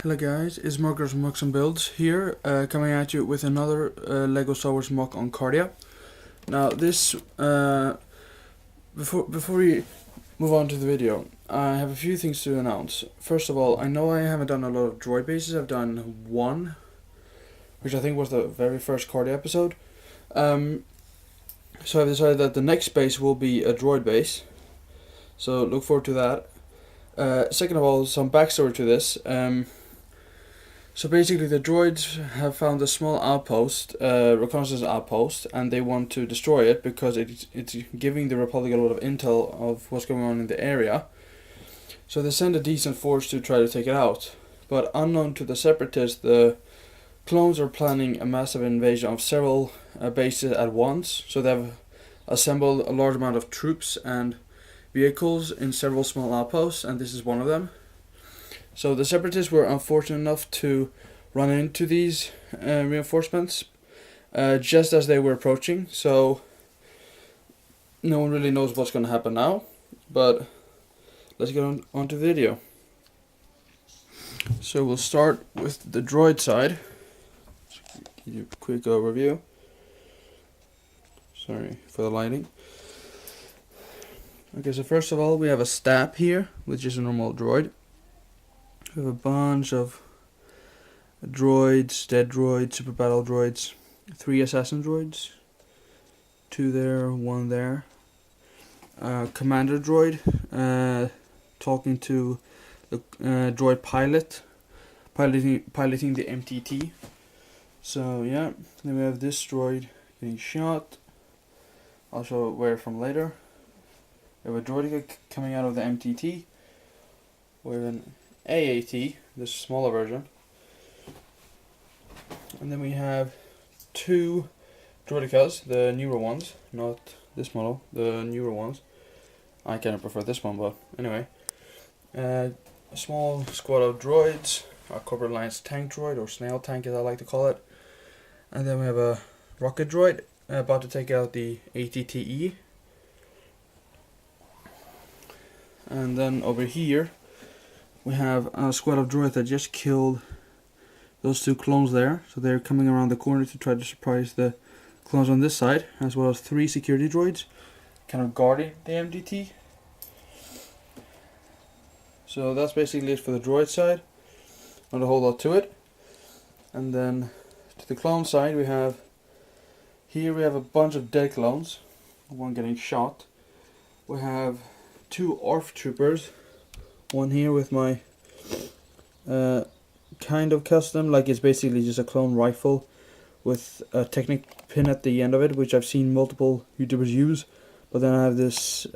Hello guys, it's Marcus Mucks and Builds here, coming at you with another Lego Star Wars MOC on Cardia. Now this, before we move on to the video, I have a few things to announce. First of all, I know I haven't done a lot of droid bases. I've done one, which I think was the very first Cardia episode. So I've decided that the next base will be a droid base, so look forward to that. Second of all, some backstory to this. So basically the droids have found a small outpost, reconnaissance outpost, and they want to destroy it because it's giving the Republic a lot of intel of what's going on in the area. So they send a decent force to try to take it out. But unknown to the Separatists, the clones are planning a massive invasion of several bases at once. So they've assembled a large amount of troops and vehicles in several small outposts, and this is one of them. So the Separatists were unfortunate enough to run into these reinforcements just as they were approaching, so no one really knows what's going to happen now, but let's get on to the video. So we'll start with the droid side. Give you a quick overview. Sorry for the lighting. Okay, so first of all we have a stab here, which is a normal droid. We have a bunch of droids, dead droids, super battle droids, 3 assassin droids, 2 there, 1 there. Commander droid, talking to the droid pilot, piloting the MTT. So yeah, then we have this droid getting shot. I'll show where from later. We have a droid coming out of the MTT with an AAT, the smaller version. And then we have 2 droidicas, the newer ones, not this model, the newer ones. I kind of prefer this one, but anyway. A small squad of droids, a Corporate Alliance tank droid, or snail tank as I like to call it. And then we have a rocket droid about to take out the ATTE. And then over here we have a squad of droids that just killed those 2 clones there. So they're coming around the corner to try to surprise the clones on this side, as well as 3 security droids kind of guarding the MDT. So that's basically it for the droid side. Not a whole lot to it. And then to the clone side we have a bunch of dead clones, 1 getting shot. We have 2 ARF troopers. 1 here with my kind of custom, like it's basically just a clone rifle with a Technic pin at the end of it, which I've seen multiple YouTubers use. But then I have this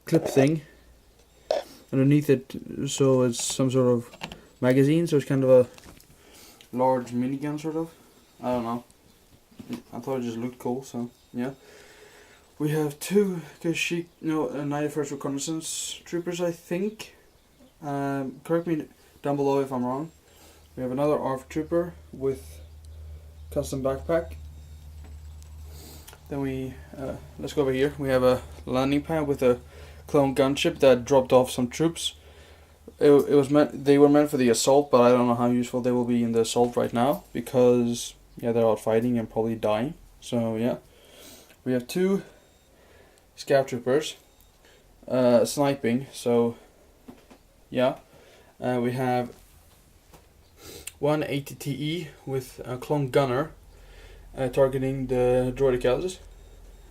clip thing underneath it, so it's some sort of magazine, so it's kind of a large minigun sort of. I don't know. I thought it just looked cool, so yeah. We have 2 91st Reconnaissance Troopers, I think. Correct me down below if I'm wrong. We have another ARF Trooper with custom backpack. Then we, let's go over here. We have a landing pad with a clone gunship that dropped off some troops. They were meant for the assault, but I don't know how useful they will be in the assault right now, because yeah, they're out fighting and probably dying. So yeah, we have 2 scout troopers sniping, so yeah. We have 1 ATTE with a clone gunner targeting the droidicals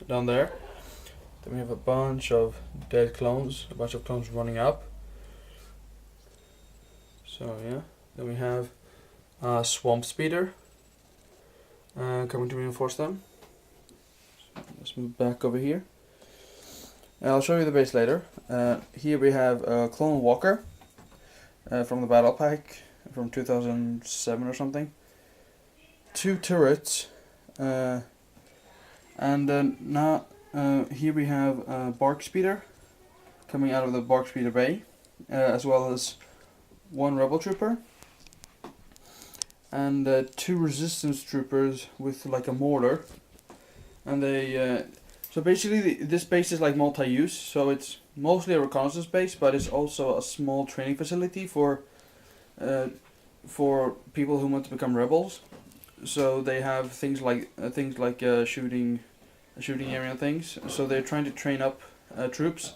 down there. Then we have a bunch of dead clones, a bunch of clones running up. So yeah, then we have a swamp speeder coming to reinforce them. So let's move back over here. I'll show you the base later. Here we have a clone walker from the battle pack from 2007 or something. 2 turrets, and now here we have a bark speeder coming out of the bark speeder bay, as well as 1 rebel trooper and 2 resistance troopers with like a mortar, and they so basically this base is like multi-use, so it's mostly a reconnaissance base, but it's also a small training facility for uh, for people who want to become rebels. So they have things like shooting area and things. So they're trying to train up troops.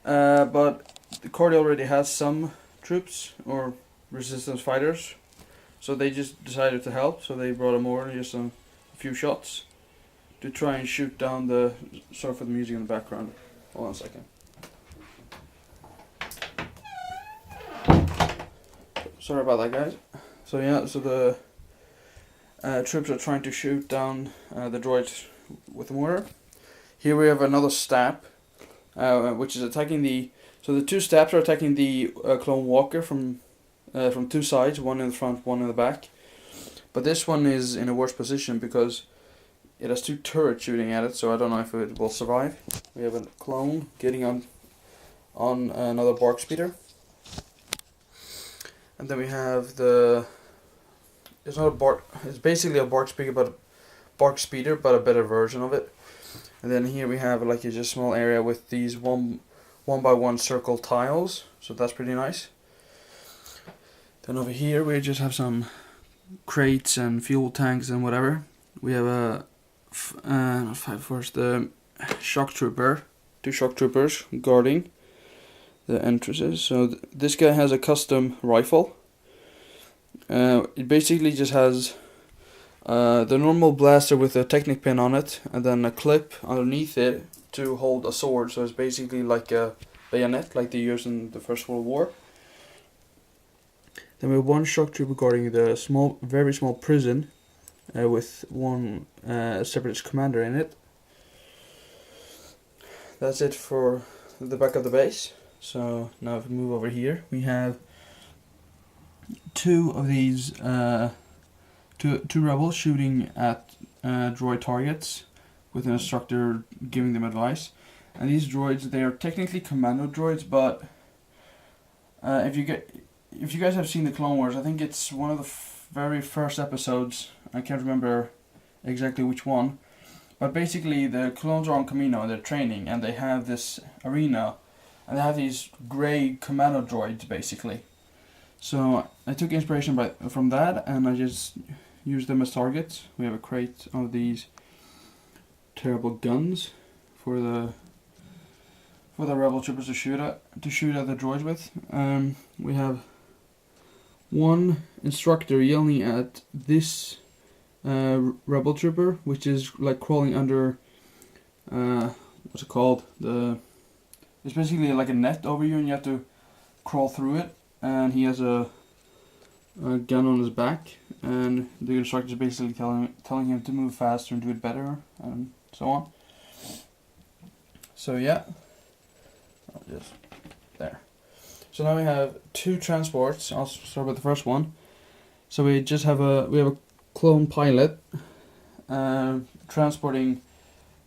But Cardia already has some troops or resistance fighters, so they just decided to help. So they brought them over, just a few shots to try and shoot down the. Sorry for the music in the background. Hold on a second. Sorry about that, guys. So yeah, so the troops are trying to shoot down the droids with a mortar. Here we have another stab, which is attacking the. So the two stabs are attacking the clone walker from two sides, one in the front, one in the back. But this one is in a worse position because it has two turrets shooting at it, so I don't know if it will survive. We have a clone getting on another bark speeder. And then we have it's not a bark, it's basically a bark speeder, but a better version of it. And then here we have like just a small area with these one by one circle tiles, so that's pretty nice. Then over here we just have some crates and fuel tanks and whatever. We have the shock trooper, two shock troopers guarding the entrances. So this guy has a custom rifle. It basically just has the normal blaster with a Technic pin on it, and then a clip underneath it to hold a sword. So it's basically like a bayonet, like they used in the First World War. Then we have one shock trooper guarding the very small prison, with one separatist commander in it. That's it for the back of the base. So now if we move over here, we have two of these two rebels shooting at droid targets with an instructor giving them advice. And these droids, they are technically commando droids, but if you guys have seen the Clone Wars, I think it's one of the very first episodes. I can't remember exactly which one, but basically the clones are on Kamino and they're training, and they have this arena, and they have these grey commando droids basically. So I took inspiration from that, and I just used them as targets. We have a crate of these terrible guns for the rebel troopers to shoot at the droids with. We have one instructor yelling at this rebel trooper, which is like crawling under what's it called? It's basically like a net over you, and you have to crawl through it. And he has a gun on his back, and the instructor is basically telling him to move faster and do it better, and so on. So yeah, just there. So now we have two transports. I'll start with the first one. So we have a clone pilot transporting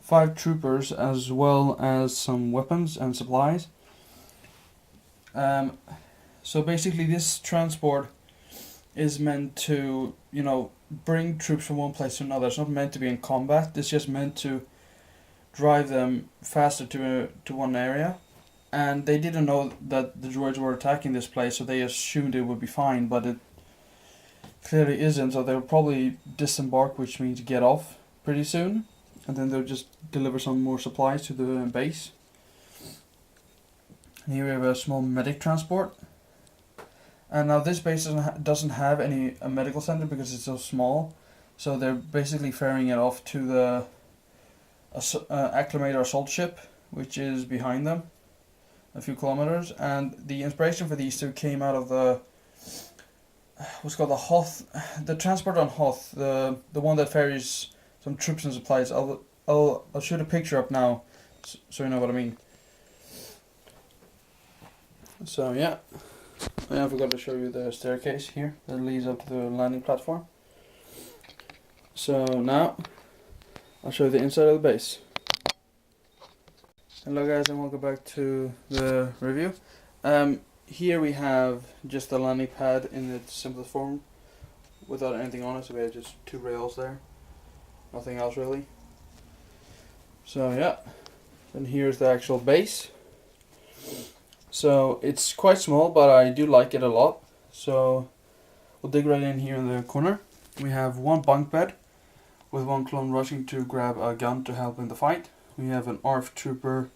5 troopers as well as some weapons and supplies. So basically this transport is meant to, bring troops from one place to another. It's not meant to be in combat. It's just meant to drive them faster to one area. And they didn't know that the droids were attacking this place, so they assumed it would be fine, but it clearly isn't. So they'll probably disembark, which means get off pretty soon, and then they'll just deliver some more supplies to the base. And here we have a small medic transport. And now this base doesn't have a medical center because it's so small, so they're basically ferrying it off to the Acclimator assault ship, which is behind them a few kilometers. And the inspiration for these two came out of the Hoth, the transport on Hoth, the one that ferries some troops and supplies. I'll shoot a picture up now, so you know what I mean. So yeah, I forgot to show you the staircase here that leads up to the landing platform. So now I'll show you the inside of the base. Hello guys, and welcome back to the review. Here we have just the landing pad in its simplest form without anything on it, so we have just 2 rails there, nothing else really. So yeah, and here's the actual base. So it's quite small, but I do like it a lot. So we'll dig right in here in the corner. We have one bunk bed with one clone rushing to grab a gun to help in the fight. We have an ARF trooper,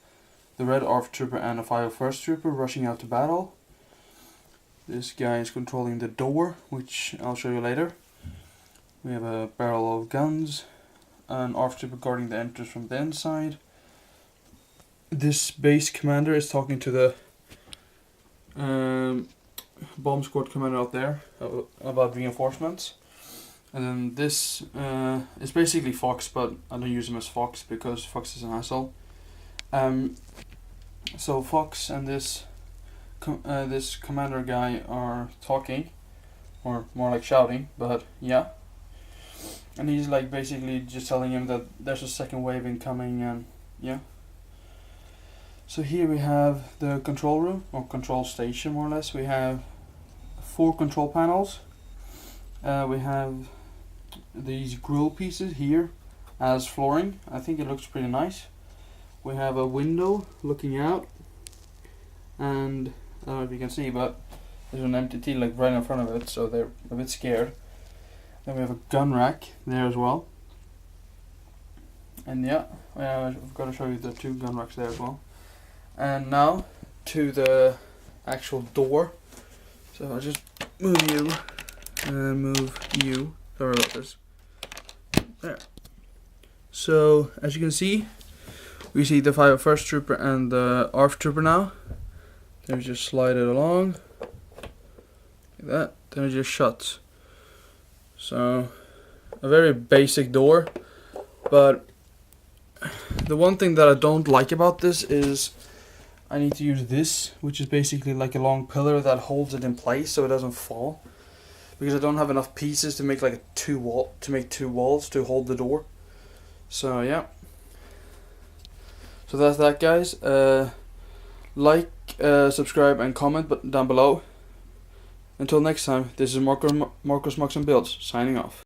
the red ARF trooper, and a 501st trooper rushing out to battle. This guy is controlling the door, which I'll show you later. We have a barrel of guns, an ARF trooper guarding the entrance from the inside. This base commander is talking to the bomb squad commander out there about reinforcements. And then this is basically Fox, but I don't use him as Fox because Fox is an asshole. So Fox and this commander guy are talking, or more like shouting, but yeah. And he's like basically just telling him that there's a second wave incoming, and yeah. So here we have the control room, or control station more or less. We have 4 control panels. We have these grill pieces here as flooring. I think it looks pretty nice. We have a window looking out, and I don't know if you can see, but there's an empty tea like right in front of it, so they're a bit scared. Then we have a gun rack there as well. And yeah, I've got to show you the 2 gun racks there as well. And now to the actual door. So I'll just move you and move you. Sorry about this. There. So as you can see, we see the 501st trooper and the ARF trooper now. Then we just slide it along like that. Then it just shuts. So a very basic door, but the one thing that I don't like about this is I need to use this, which is basically like a long pillar that holds it in place so it doesn't fall, because I don't have enough pieces to make like a two walls to hold the door. So yeah. So that's that, guys. Like, subscribe, and comment down below. Until next time, this is Marcos Mox and Builds signing off.